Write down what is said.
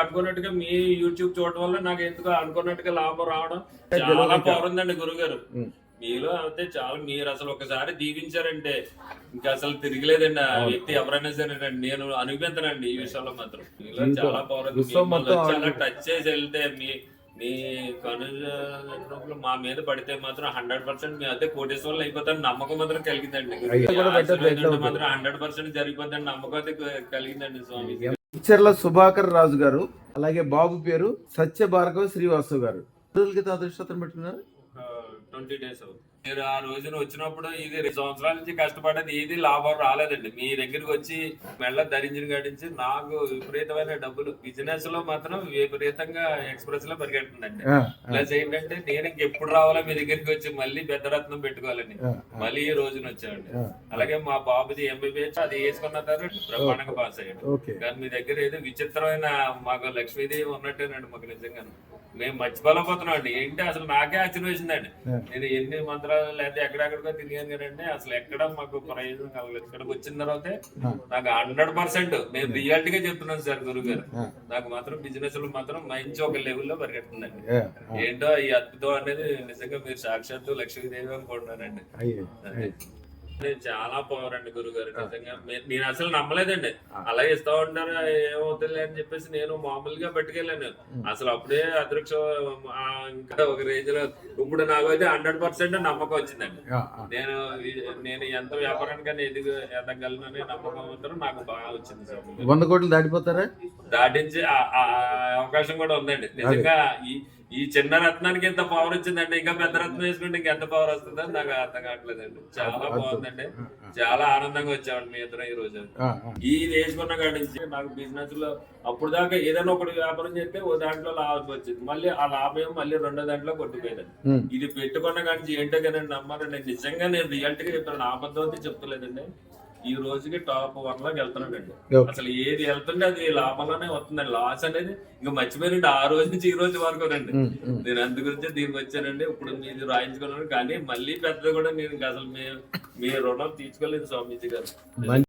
అనుకున్నట్టుగా మీ యూట్యూబ్ చూడటం వల్ల నాకు ఎందుకు అనుకున్నట్టుగా లాభం రావడం చాలా బాగుందండి గురుగారు. మీలో అయితే చాలా, మీరు అసలు ఒకసారి దీవించారంటే ఇంకా అసలు తిరిగిలేదండి. ఆ వ్యక్తి ఎవరైనా సరే నేను అనిపించనండి ఈ విషయంలో మాత్రం. మీలో చాలా బాగుంది. చాలా టచ్ చేసి వెళ్తే మీ కనులు మా మీద పడితే మాత్రం 100% మీ అదే కోటేశ్వర్లు అయిపోతాను నమ్మకం మాత్రం కలిగిందండి. మాత్రం 100% జరిగిపోతాను నమ్మకం అయితే కలిగిందండి స్వామి. ఇచ్చర్ల సుభాకర్ రాజు గారు, అలాగే బాబు పేరు సత్య భార్గవ శ్రీవాసు గారు. రోజులకి అదృష్టం పెట్టుకున్నారు. 20 days మీరు ఆ రోజున వచ్చినప్పుడు ఇది 2 సంవత్సరాల నుంచి కష్టపడేది ఏది లాభం రాలేదండి. మీ దగ్గరికి వచ్చి మెళ్ళ ధరించిన గడించి నాకు విపరీతమైన డబ్బులు బిజినెస్ లో మాత్రం విపరీతంగా ఎక్స్ప్రెస్ లో పరిగెడుతుందండి. ప్లస్ ఏంటంటే నేను ఇంకెప్పుడు రావాలో మీ దగ్గరికి వచ్చి మళ్ళీ పెద్దరత్నం పెట్టుకోవాలని మళ్ళీ ఈ రోజున వచ్చామండి. అలాగే మా బాబుది ఎంబీబీఎస్ అది వేసుకున్న తర్వాత బ్రహ్మాండంగా పాస్ అయ్యాడు. కానీ మీ దగ్గర ఏదో విచిత్రమైన మాకు లక్ష్మీదేవి ఉన్నట్టేనండి. మాకు నిజంగా మేము మర్చిపోలేకపోతున్నాం అండి. ఏంటి అసలు నాకే ఆశ్చర్యం వేసిందండి. నేను ఎన్ని మంత్రాలు లేదా ఎక్కడెక్కడికో తిరిగాను కదండి, అసలు ఎక్కడ మాకు ప్రయోజనం కలగలేదు. ఇక్కడికి వచ్చిన తర్వాత నాకు 100% నేను రియాలిటీగా చెప్తున్నాను సార్ గురువు గారు. నాకు మాత్రం బిజినెస్ లో మాత్రం మంచి ఒక లెవెల్లో పరిగెడుతుందండి. ఏంటో ఈ అద్భుతం అనేది నిజంగా మీరు సాక్షాత్తు లక్ష్మీదేవి అనుకుంటున్నానండి. చాలా పవర్ అండి గురుగారు. నిజంగా నేను అసలు నమ్మలేదండి. అలా ఇస్తా ఉంటారు ఏమవుతుంది అని చెప్పేసి నేను మామూలుగా పట్టుకెళ్ళాను. అసలు అప్పుడే అదృక్ష ఇంకా ఒక రేంజ్ లో ఇప్పుడు నాకు అయితే 100% నమ్మకం వచ్చిందండి. నేను ఎంత వ్యాపారానికన్నా ఎదగలను అనే నమ్మకం మాత్రం నాకు బాగా వచ్చింది సార్. 100 కోట్లు దాటిపోతారా? దాటించి అవకాశం కూడా ఉందండి. నిజంగా ఈ చిన్న రత్నానికి ఎంత పవర్ వచ్చిందండి, ఇంకా పెద్ద రత్నం వేసుకుంటే ఇంకెంత పవర్ వస్తుందని నాకు అర్థం కావట్లేదండి. చాలా బాగుందండి. చాలా ఆనందంగా వచ్చామండి మీ ఇద్దరం ఈ రోజు. ఈ వేసుకున్న కాడి నుంచి నాకు బిజినెస్ లో అప్పుడు దాకా ఏదైనా ఒకటి వ్యాపారం చేస్తే ఓ దాంట్లో లాభం వచ్చింది, మళ్ళీ ఆ లాభం మళ్ళీ రెండో దాంట్లో కొట్టుపోయేదండి. ఇది పెట్టుకున్న కాడి నుంచి ఏంటో కానీ నమ్మారండి. నిజంగా నేను రియాలిటీగా చెప్తాను, ఆబద్ధం అయితే చెప్తలేదండి. ఈ రోజుకి టాప్ 1 లోకి వెళ్తున్నాడండి. అసలు ఏది వెళ్తుంటే అది లాభంలోనే వస్తుందండి. లాస్ అనేది ఇంకా మర్చిపోయినండి ఆ రోజు నుంచి ఈ రోజు వరకు రండి. నేను అందు గురించి దీనికి వచ్చానండి. ఇప్పుడు మీరు రాయించుకున్నాను కానీ మళ్ళీ పెద్దది కూడా నేను అసలు మీ రుణం తీర్చుకోలేదు స్వామీజీ గారు.